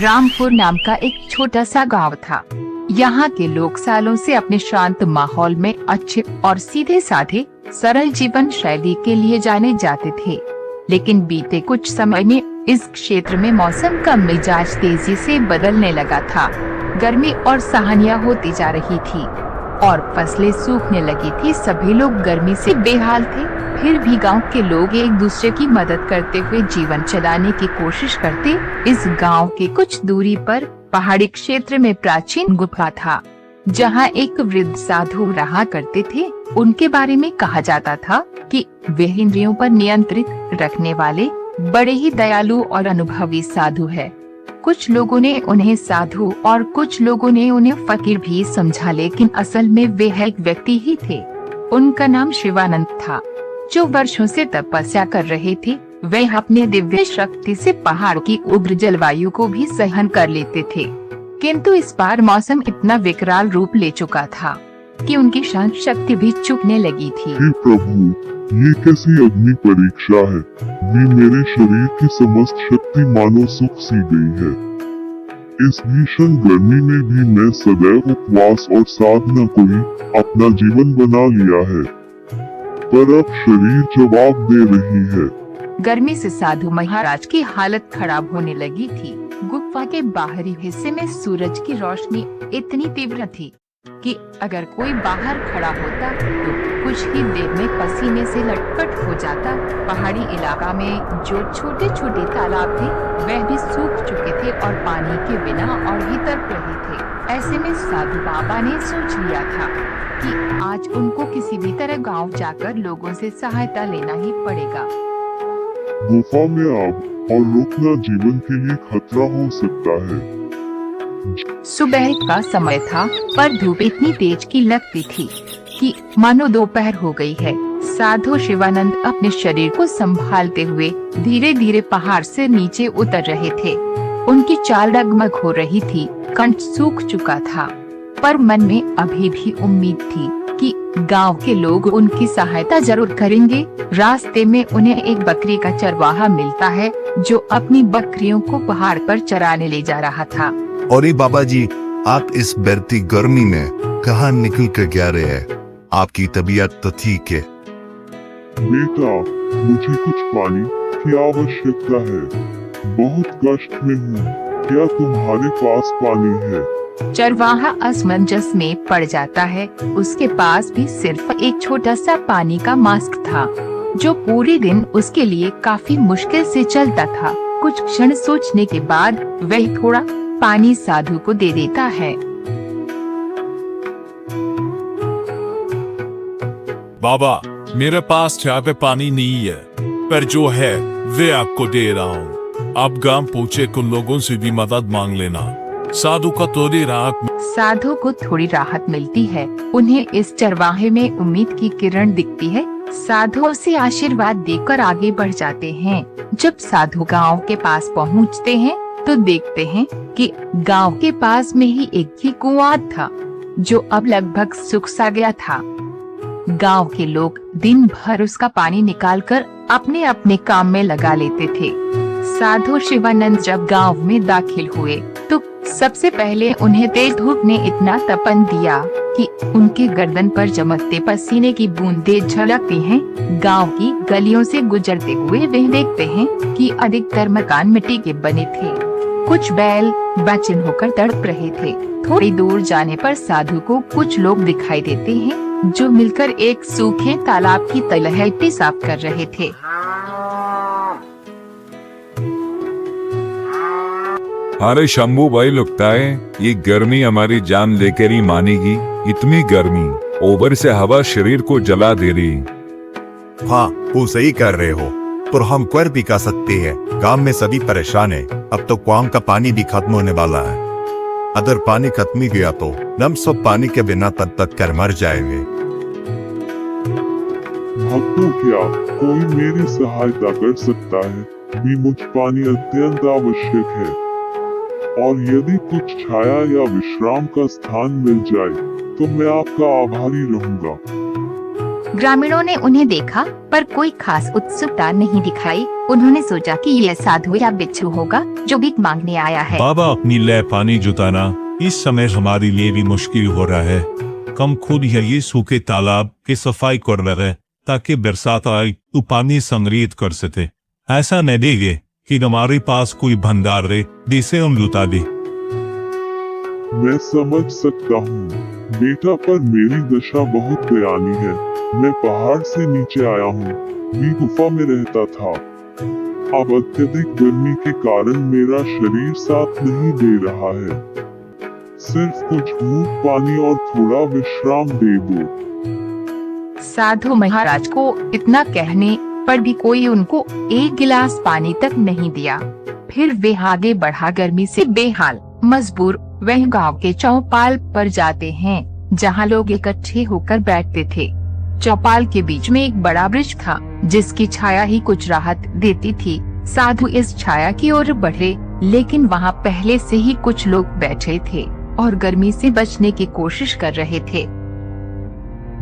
रामपुर नाम का एक छोटा सा गांव था। यहाँ के लोग सालों से अपने शांत माहौल में अच्छे और सीधे साधे सरल जीवन शैली के लिए जाने जाते थे। लेकिन बीते कुछ समय में इस क्षेत्र में मौसम का मिजाज तेजी से बदलने लगा था। गर्मी और सहानिया होती जा रही थी और फसलें सूखने लगी थी। सभी लोग गर्मी से बेहाल थे। फिर भी गांव के लोग एक दूसरे की मदद करते हुए जीवन चलाने की कोशिश करते। इस गांव के कुछ दूरी पर पहाड़ी क्षेत्र में प्राचीन गुफा था, जहां एक वृद्ध साधु रहा करते थे। उनके बारे में कहा जाता था कि वे इंद्रियों पर नियंत्रित रखने वाले बड़े ही दयालु और अनुभवी साधु है। कुछ लोगों ने उन्हें साधु और कुछ लोगों ने उन्हें फकीर भी समझा, लेकिन असल में वे एक व्यक्ति ही थे। उनका नाम शिवानंद था, जो वर्षों से तपस्या कर रहे थे। वे अपने दिव्य शक्ति से पहाड़ की उग्र जलवायु को भी सहन कर लेते थे, किंतु इस बार मौसम इतना विकराल रूप ले चुका था कि उनकी सहन शक्ति भी चुकने लगी थी। हे प्रभु, ये कैसी अग्नि परीक्षा है। भी मेरे शरीर की समस्त शक्ति मानो सूख सी गई है। इस भीषण गर्मी में भी मैं सदैव उपवास और साधना को ही अपना जीवन बना लिया है, पर अब शरीर जवाब दे रही है। गर्मी से साधु महाराज की हालत खराब होने लगी थी। गुफा के बाहरी हिस्से में सूरज की रोशनी इतनी तीव्र थी कि अगर कोई बाहर खड़ा होता तो कुछ ही देर में पसीने से लटपट हो जाता। पहाड़ी इलाका में जो छोटे छोटे तालाब थे वह भी सूख चुके थे और पानी के बिना और भी तड़प रहे थे। ऐसे में साधु बाबा ने सोच लिया था कि आज उनको किसी भी तरह गांव जाकर लोगों से सहायता लेना ही पड़ेगा। गुफा में आग और रुकना जीवन के लिए खतरा हो सकता है। सुबह का समय था, पर धूप इतनी तेज की लगती थी कि मानो दोपहर हो गई है। साधु शिवानंद अपने शरीर को संभालते हुए धीरे धीरे पहाड़ से नीचे उतर रहे थे। उनकी चाल डगमग हो रही थी, कंठ सूख चुका था, पर मन में अभी भी उम्मीद थी कि गांव के लोग उनकी सहायता जरूर करेंगे। रास्ते में उन्हें एक बकरी का चरवाहा मिलता है, जो अपनी बकरियों को पहाड़ पर चराने ले जा रहा था। अरे बाबा जी, आप इस बढ़ती गर्मी में कहाँ निकल कर जा रहे हैं? आपकी तबीयत तो ठीक है? बेटा, मुझे कुछ पानी की आवश्यकता है। बहुत कष्ट में हूँ। क्या तुम्हारे पास पानी है? चरवाहा असमंजस में पड़ जाता है। उसके पास भी सिर्फ एक छोटा सा पानी का मास्क था, जो पूरे दिन उसके लिए काफी मुश्किल से चलता था। कुछ क्षण सोचने के बाद वह थोड़ा पानी साधु को दे देता है। बाबा, मेरे पास चाय पे पानी नहीं है, पर जो है वे आपको दे रहा हूँ। आप गांव पहुँचे कुछ लोगों से भी मदद मांग लेना। साधु का थोड़ी राहत। साधु को थोड़ी राहत मिलती है। उन्हें इस चरवाहे में उम्मीद की किरण दिखती है। साधु उसे आशीर्वाद देकर आगे बढ़ जाते हैं। जब साधु गांव के पास पहुंचते हैं तो देखते हैं कि गांव के पास में ही एक ही कुआं था, जो अब लगभग सूख सा गया था। गांव के लोग दिन भर उसका पानी निकालकर अपने अपने काम में लगा लेते थे। साधु शिवानंद जब गांव में दाखिल हुए तो सबसे पहले उन्हें तेज धूप ने इतना तपन दिया कि उनके गर्दन पर चमकते पसीने की बूंदें झलकती हैं। गांव की गलियों से गुजरते हुए वे देखते हैं कि अधिकतर मकान मिट्टी के बने थे। कुछ बैल बेचैन होकर तड़प रहे थे। थोड़ी दूर जाने पर साधु को कुछ लोग दिखाई देते हैं, जो मिलकर एक सूखे तालाब की तलहटी साफ कर रहे थे। अरे शंभू भाई, लगता है ये गर्मी हमारी जान लेकर ही मानेगी। इतनी गर्मी, ओवर से हवा शरीर को जला दे रही। हाँ, वो सही कर रहे हो, पर हम क्वर भी कर सकते हैं। गांव में सभी परेशान है। अब तो कुआं का पानी भी खत्म होने वाला है। अगर पानी खत्म ही गया तो हम सब पानी के बिना तब तक कर मर जाएंगे। भक्तों, क्या कोई मेरी सहायता कर सकता है? भी मुझ पानी अत्यंत आवश्यक है, और यदि कुछ छाया या विश्राम का स्थान मिल जाए तो मैं आपका आभारी रहूंगा। ग्रामीणों ने उन्हें देखा, पर कोई खास उत्सुकता नहीं दिखाई। उन्होंने सोचा कि यह साधु या बिच्छू होगा जो भीख मांगने आया है। बाबा, अपनी ले पानी जुटाना इस समय हमारे लिए भी मुश्किल हो रहा है। हम खुद ये सूखे तालाब की सफाई कर रहे हैं ताकि बरसात आए तो पानी संग्रहित कर सके। ऐसा न देंगे कि हमारे पास कोई भंडार रहे जिसे हम लुटा दे। मैं समझ सकता हूँ बेटा, पर मेरी दशा बहुत दयनीय है। मैं पहाड़ से नीचे आया हूँ, भी गुफा में रहता था। अब अत्यधिक गर्मी के कारण मेरा शरीर साथ नहीं दे रहा है। सिर्फ कुछ घूंट पानी और थोड़ा विश्राम दे दो। साधु महाराज को इतना कहने पर भी कोई उनको एक गिलास पानी तक नहीं दिया। फिर वे आगे बढ़ा गर्मी से बेहाल मजबूर वह गांव के चौपाल पर जाते हैं जहां लोग इकट्ठे होकर बैठते थे। चौपाल के बीच में एक बड़ा वृक्ष था जिसकी छाया ही कुछ राहत देती थी। साधु इस छाया की ओर बढ़े, लेकिन वहां पहले से ही कुछ लोग बैठे थे और गर्मी से बचने की कोशिश कर रहे थे।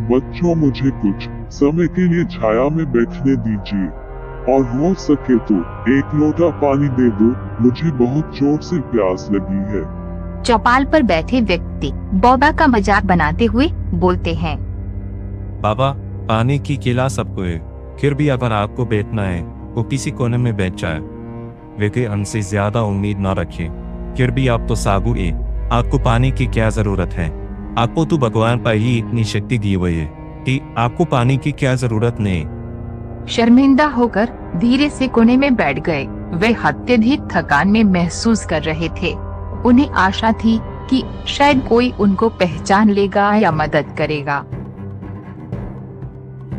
बच्चों, मुझे कुछ समय के लिए छाया में बैठने दीजिए और हो सके तो एक लोटा पानी दे दो, मुझे बहुत जोर से प्यास लगी है। चौपाल पर बैठे व्यक्ति बाबा का मजाक बनाते हुए बोलते हैं। बाबा, पानी की गिलास सबको है, फिर भी अगर आपको बैठना है वो किसी कोने में बैठ जाए। वे हमसे ज्यादा उम्मीद न रखें, फिर भी आप तो साधु है, आपको पानी की क्या जरूरत है? आपको तो भगवान पर ही इतनी शक्ति दी हुई है कि आपको पानी की क्या जरूरत नहीं। शर्मिंदा होकर धीरे से कोने में बैठ गए। वे अत्यधिक थकान में महसूस कर रहे थे। उन्हें आशा थी कि शायद कोई उनको पहचान लेगा या मदद करेगा,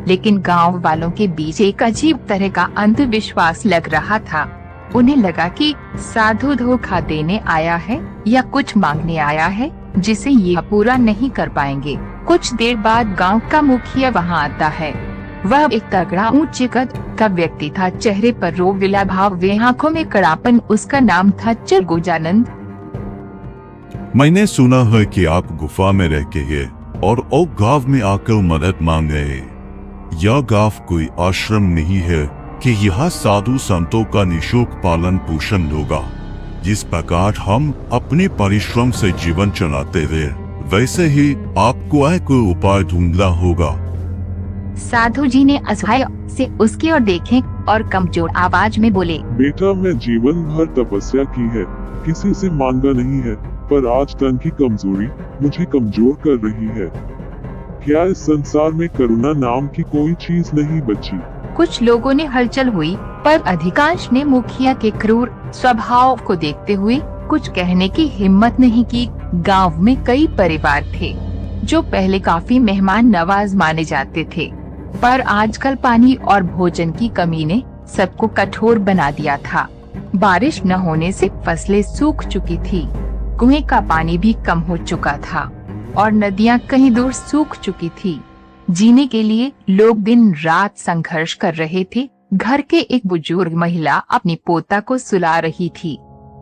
लेकिन गांव वालों के बीच एक अजीब तरह का अंधविश्वास लग रहा था। उन्हें लगा कि साधु धोखा देने आया है या कुछ मांगने आया है जिसे ये पूरा नहीं कर पाएंगे। कुछ देर बाद गांव का मुखिया वहां आता है। वह एक तगड़ा ऊंचे कद का व्यक्ति था, चेहरे पर रोविला भाव, वे आंखों में कड़ापन। उसका नाम था चिरगुजानंद। मैंने सुना है कि आप गुफा में रह के हैं और ओ गांव में आकर मदद मांग रहे हैं। यह गांव कोई आश्रम नहीं है कि यहाँ साधु संतों का निःशुल्क पालन पोषण होगा। जिस प्रकार हम अपने परिश्रम से जीवन चलाते हैं, वैसे ही आपको कोई उपाय ढूंढना होगा। साधु जी ने असहाय से उसकी ओर देखे और कमजोर आवाज में बोले, बेटा, मैं जीवन भर तपस्या की है, किसी से मांगा नहीं है, पर आज तन की कमजोरी मुझे कमजोर कर रही है। क्या इस संसार में करुणा नाम की कोई चीज नहीं बची? कुछ लोगों ने हलचल हुई, पर अधिकांश ने मुखिया के क्रूर स्वभाव को देखते हुए कुछ कहने की हिम्मत नहीं की। गांव में कई परिवार थे जो पहले काफी मेहमान नवाज माने जाते थे, पर आजकल पानी और भोजन की कमी ने सबको कठोर बना दिया था। बारिश न होने से फसलें सूख चुकी थी, कुएं का पानी भी कम हो चुका था और नदियां कहीं दूर सूख चुकी थी। जीने के लिए लोग दिन रात संघर्ष कर रहे थे। घर के एक बुजुर्ग महिला अपनी पोता को सुला रही थी।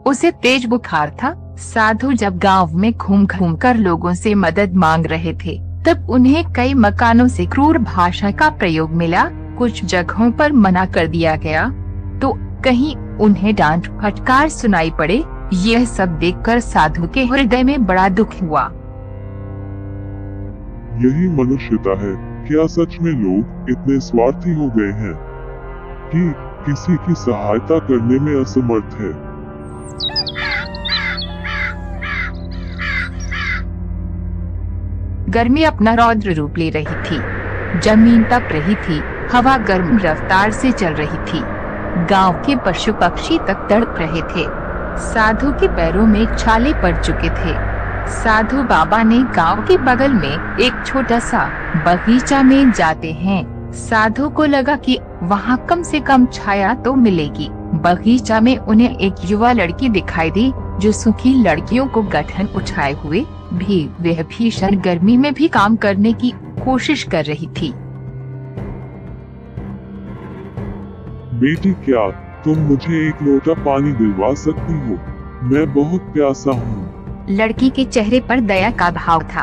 उसे तेज बुखार था। साधु जब गांव में घूम घूम कर लोगों से मदद मांग रहे थे, तब उन्हें कई मकानों से क्रूर भाषा का प्रयोग मिला। कुछ जगहों पर मना कर दिया गया तो कहीं उन्हें डांट फटकार सुनाई पड़े। यह सब देखकर साधु के हृदय में बड़ा दुख हुआ। यही मनुष्यता है। क्या सच में लोग इतने स्वार्थी हो गए हैं कि किसी की सहायता करने में असमर्थ है? गर्मी अपना रौद्र रूप ले रही थी। जमीन तप रही थी, हवा गर्म रफ्तार से चल रही थी। गांव के पशु पक्षी तक तड़प रहे थे। साधु के पैरों में छाले पड़ चुके थे। साधु बाबा ने गांव के बगल में एक छोटा सा बगीचा में जाते हैं। साधु को लगा कि वहां कम से कम छाया तो मिलेगी। बगीचा में उन्हें एक युवा लड़की दिखाई दी जो सूखी लड़कियों को गठन उठाए हुए भी वह भीषण गर्मी में भी काम करने की कोशिश कर रही थी। बेटी, क्या तुम मुझे एक लोटा पानी दिलवा सकती हो? मैं बहुत प्यासा हूँ। लड़की के चेहरे पर दया का भाव था,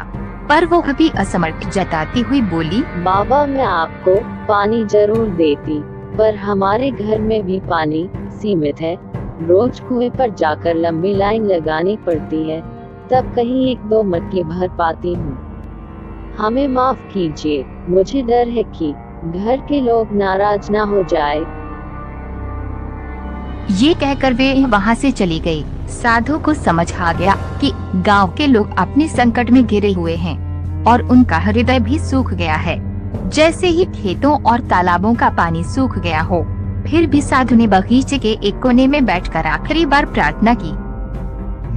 पर वो अभी असमर्थ जताती हुई बोली, बाबा, मैं आपको पानी जरूर देती, पर हमारे घर में भी पानी सीमित है। रोज कुएं पर जाकर लंबी लाइन लगानी पड़ती है, तब कहीं 1-2 मटके भर पाती हूँ। हमें माफ कीजिए, मुझे डर है कि घर के लोग नाराज ना हो जाए। ये कहकर वे वहाँ से चली गई। साधु को समझ आ गया कि गांव के लोग अपने संकट में घिरे हुए हैं और उनका हृदय भी सूख गया है, जैसे ही खेतों और तालाबों का पानी सूख गया हो। फिर भी साधु ने बगीचे के एक कोने में बैठकर आखिरी बार प्रार्थना की।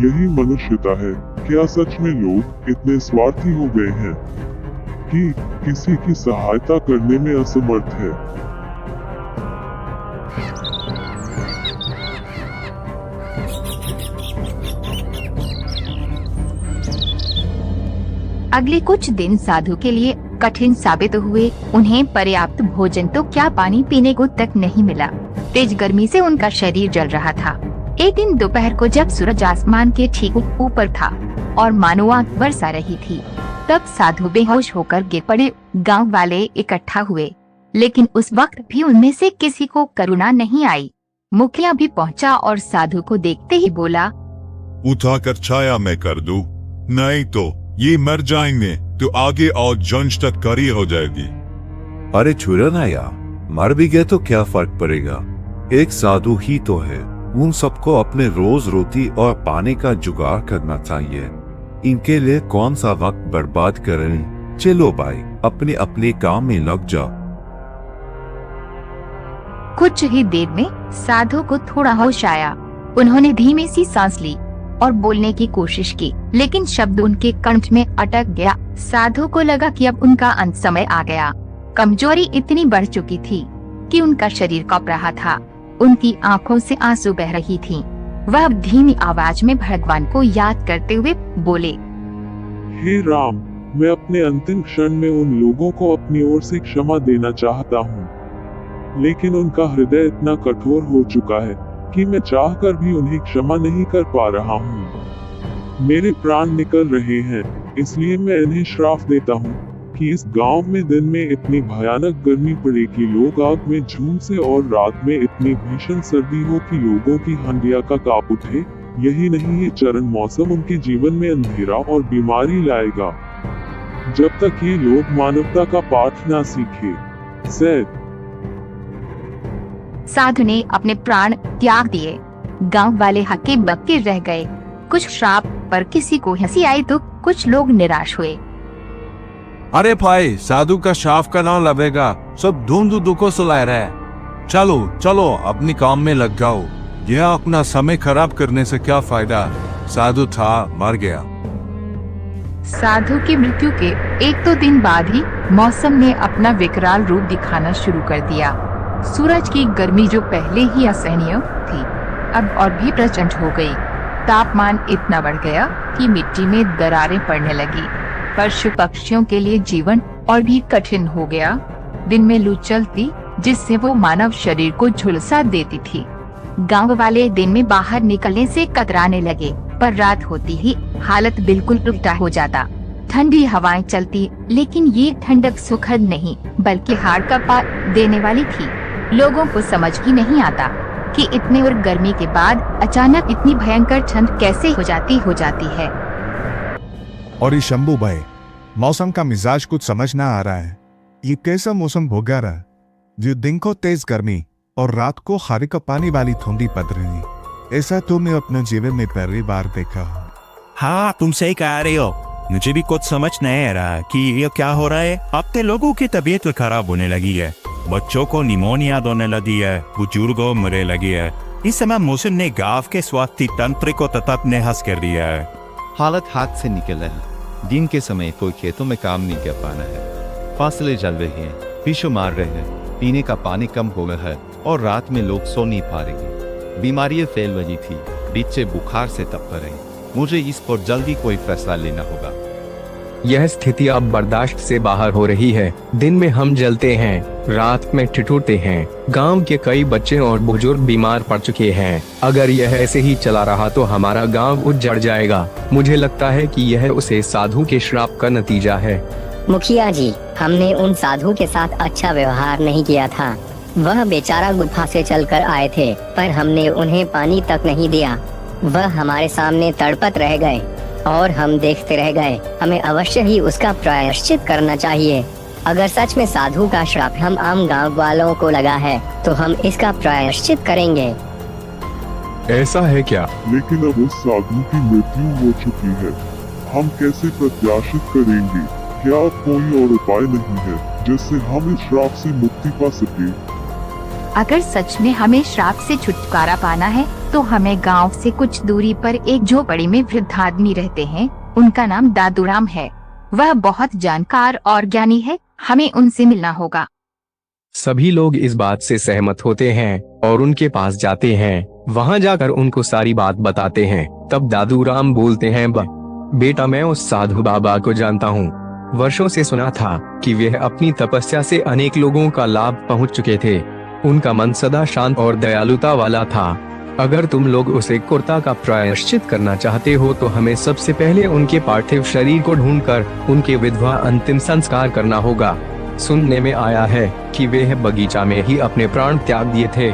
यही मनुष्यता है। क्या सच में लोग इतने स्वार्थी हो गए हैं कि किसी की सहायता करने में असमर्थ है? अगले कुछ दिन साधु के लिए कठिन साबित हुए। उन्हें पर्याप्त भोजन तो क्या पानी पीने को तक नहीं मिला। तेज गर्मी से उनका शरीर जल रहा था। एक दिन दोपहर को जब सूरज आसमान के ठीक ऊपर था और मानो आग बरसा रही थी, तब साधु बेहोश होकर गिर पड़े। गांव वाले इकट्ठा हुए, लेकिन उस वक्त भी उनमें से किसी को करुणा नहीं आई। मुखिया भी पहुंचा और साधु को देखते ही बोला, उठाकर छाया में कर दूं, नहीं तो ये मर जाएंगे तो आगे और जनशतकारी हो जाएगी। अरे छुरा ना यार, मर भी गए तो क्या फर्क पड़ेगा, एक साधु ही तो है। उन सबको अपने रोज रोटी और पानी का जुगाड़ करना चाहिए। इनके लिए कौन सा वक्त बर्बाद करें। चलो भाई, अपने अपने काम में लग जाओ। कुछ ही देर में साधु को थोड़ा होश आया। उन्होंने धीमी सी सांस ली और बोलने की कोशिश की, लेकिन शब्द उनके कंठ में अटक गया। साधु को लगा कि अब उनका अंत समय आ गया। कमजोरी इतनी बढ़ चुकी थी कि उनका शरीर कांप रहा था। उनकी आंखों से आंसू बह रही थीं। वह अब धीमी आवाज में भगवान को याद करते हुए बोले, हे राम, मैं अपने अंतिम क्षण में उन लोगों को अपनी ओर से क्षमा देना चाहता हूँ, लेकिन उनका हृदय इतना कठोर हो चुका है कि मैं चाहकर भी उन्हें क्षमा नहीं कर पा रहा हूँ। मेरे प्राण निकल रहे हैं, इसलिए मैं इन्हें श्राप देता हूँ कि इस गांव में दिन में इतनी भयानक गर्मी पड़े कि लोग आग में झुलसे और रात में इतनी भीषण सर्दी हो कि लोगों की हंडिया का कांप उठे। यही नहीं, ये चरम मौसम उनके जीवन में अंधेरा और बीमारी लाएगा जब तक ये लोग मानवता का पाठ ना सीखे। सैद। साधु ने अपने प्राण त्याग दिए। गांव वाले हक्के बक्के रह गए। कुछ श्राप पर किसी को हंसी आई तो कुछ लोग निराश हुए। अरे भाई, साधु का शाफ का नाम लगेगा, सब धुंध को सुला रहा है। चलो चलो अपनी काम में लग जाओ। यह अपना समय खराब करने से क्या फायदा। साधु था, मर गया। साधु की मृत्यु के 1-2 दिन बाद ही मौसम ने अपना विकराल रूप दिखाना शुरू कर दिया। सूरज की गर्मी जो पहले ही असहनीय थी, अब और भी प्रचंड हो गई। तापमान इतना बढ़ गया कि मिट्टी में दरारें पड़ने लगी। पशु पक्षियों के लिए जीवन और भी कठिन हो गया। दिन में लू चलती, जिससे वो मानव शरीर को झुलसा देती थी। गांव वाले दिन में बाहर निकलने से कतराने लगे, पर रात होती ही हालत बिल्कुल उल्टा हो जाता। ठंडी हवाएं चलती, लेकिन ये ठंडक सुखद नहीं बल्कि हाड़ कंपा देने वाली थी। लोगों को समझ ही नहीं आता कि इतने और गर्मी के बाद अचानक इतनी भयंकर ठंड कैसे हो जाती है। और ये शंभू भाई, मौसम का मिजाज कुछ समझ ना आ रहा है। ये कैसा मौसम हो गया रहा, जो दिन को तेज गर्मी और रात को खारी का पानी वाली ठंडी पड़ रही। ऐसा तो मैं अपने जीवन में पहली बार देखा हूँ। हाँ, तुम सही कह रहे हो। मुझे भी कुछ समझ नहीं आ रहा कि ये क्या हो रहा है। अब तो लोगों की तबीयत खराब होने लगी है, बच्चों को निमोनिया होने लगी है, बुजुर्गों मरे लगी है। इस समय मौसम ने गांव के स्वास्थ्य तंत्र को तहत नेहस कर दिया है। हालत हाथ से निकल रहा है। दिन के समय कोई खेतों में काम नहीं कर पा रहा है, फासले जल रहे हैं, पीछू मार रहे हैं, पीने का पानी कम हो गया है और रात में लोग सो नहीं पा रहे। बीमारियां फैल रही थी, बच्चे बुखार से तप रहे। मुझे इस पर जल्दी कोई फैसला लेना होगा। यह स्थिति अब बर्दाश्त से बाहर हो रही है। दिन में हम जलते हैं, रात में ठिठुरते हैं। गांव के कई बच्चे और बुजुर्ग बीमार पड़ चुके हैं। अगर यह ऐसे ही चला रहा तो हमारा गांव उजड़ जाएगा। मुझे लगता है कि यह उसे साधु के श्राप का नतीजा है। मुखिया जी, हमने उन साधु के साथ अच्छा व्यवहार नहीं किया था। वह बेचारा गुफा से चलकर आए थे, पर हमने उन्हें पानी तक नहीं दिया। वह हमारे सामने तड़पत रह गए और हम देखते रह गए। हमें अवश्य ही उसका प्रायश्चित करना चाहिए। अगर सच में साधु का श्राप हम आम गांव वालों को लगा है तो हम इसका प्रायश्चित करेंगे। ऐसा है क्या? लेकिन अब उस साधु की मृत्यु हो चुकी है, हम कैसे प्रत्याशित करेंगे? क्या अब कोई और उपाय नहीं है जिससे हम इस श्राप से मुक्ति पा सके? अगर सच में हमें श्राप से छुटकारा पाना है तो हमें गांव से कुछ दूरी पर एक झोपड़ी में वृद्ध आदमी रहते हैं। उनका नाम दादूराम है। वह बहुत जानकार और ज्ञानी है, हमें उनसे मिलना होगा। सभी लोग इस बात से सहमत होते हैं और उनके पास जाते हैं। वहां जाकर उनको सारी बात बताते हैं। तब दादूराम बोलते हैं, बेटा मैं उस साधु बाबा को जानता हूँ। वर्षों से सुना था कि वे अपनी तपस्या से अनेक लोगों का लाभ पहुँच चुके थे। उनका मन सदा शांत और दयालुता वाला था। अगर तुम लोग उसे कुर्ता का प्रायश्चित करना चाहते हो तो हमें सबसे पहले उनके पार्थिव शरीर को ढूंढकर उनके विधवा अंतिम संस्कार करना होगा। सुनने में आया है कि वे बगीचा में ही अपने प्राण त्याग दिए थे।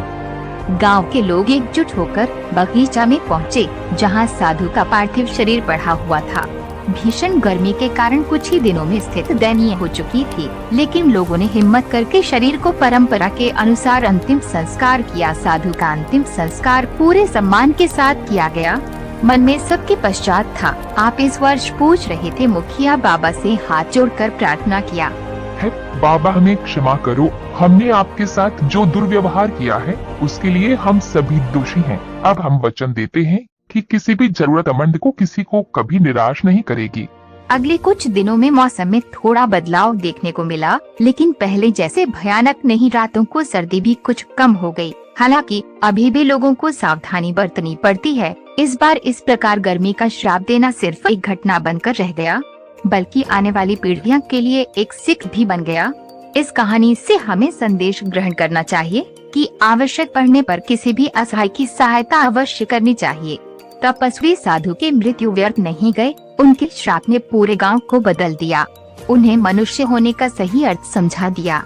गांव के लोग एकजुट होकर बगीचा में पहुँचे, जहां साधु का पार्थिव शरीर पड़ा हुआ था। भीषण गर्मी के कारण कुछ ही दिनों में स्थिति दयनीय हो चुकी थी, लेकिन लोगों ने हिम्मत करके शरीर को परंपरा के अनुसार अंतिम संस्कार किया। साधु का अंतिम संस्कार पूरे सम्मान के साथ किया गया। मन में सबके पश्चात था। आप इस वर्ष पूछ रहे थे, मुखिया बाबा से हाथ जोड़कर प्रार्थना किया है, बाबा हमें क्षमा करो। हमने आपके साथ जो दुर्व्यवहार किया है उसके लिए हम सभी दोषी हैं। अब हम वचन देते हैं कि किसी भी जरूरतमंद को किसी को कभी निराश नहीं करेगी। अगले कुछ दिनों में मौसम में थोड़ा बदलाव देखने को मिला, लेकिन पहले जैसे भयानक नहीं। रातों को सर्दी भी कुछ कम हो गई। हालांकि अभी भी लोगों को सावधानी बरतनी पड़ती है। इस बार इस प्रकार गर्मी का श्राप देना सिर्फ एक घटना बनकर रह गया, बल्कि आने वाली पीढ़ियों के लिए एक सीख भी बन गया। इस कहानी से हमें संदेश ग्रहण करना चाहिए कि आवश्यक पड़ने पर किसी भी असहाय की सहायता अवश्य करनी चाहिए। तपस्वी साधु की मृत्यु व्यर्थ नहीं गए। उनके श्राप ने पूरे गांव को बदल दिया, उन्हें मनुष्य होने का सही अर्थ समझा दिया।